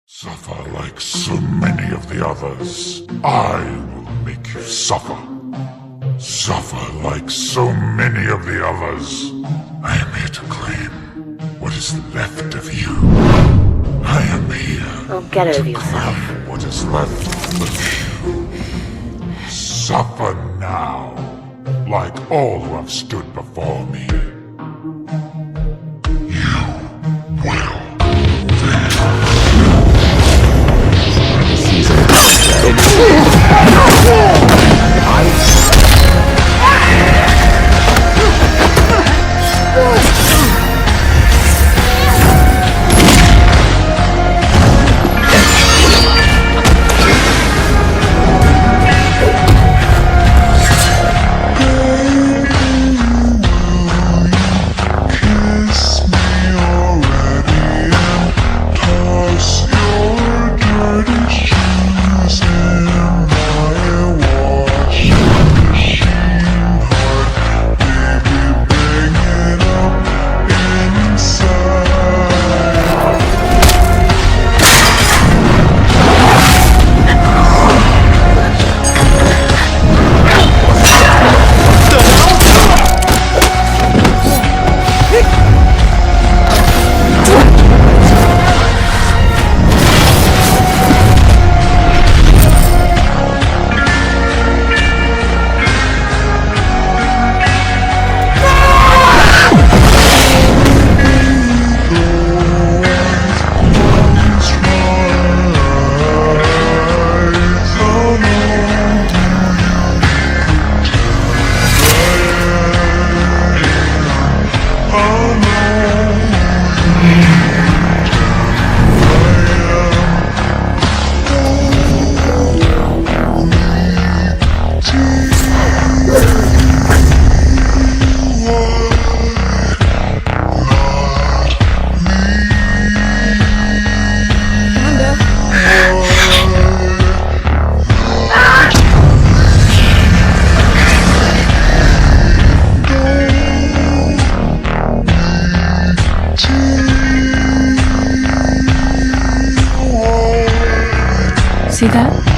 Suffer like so many of the others. I will make you suffer. Suffer like so many of the others. I am here to claim what is left of you. I am here Oh, get to over yourself. claim what is left of you. Suffer now, like all who have stood before me. You will. See that?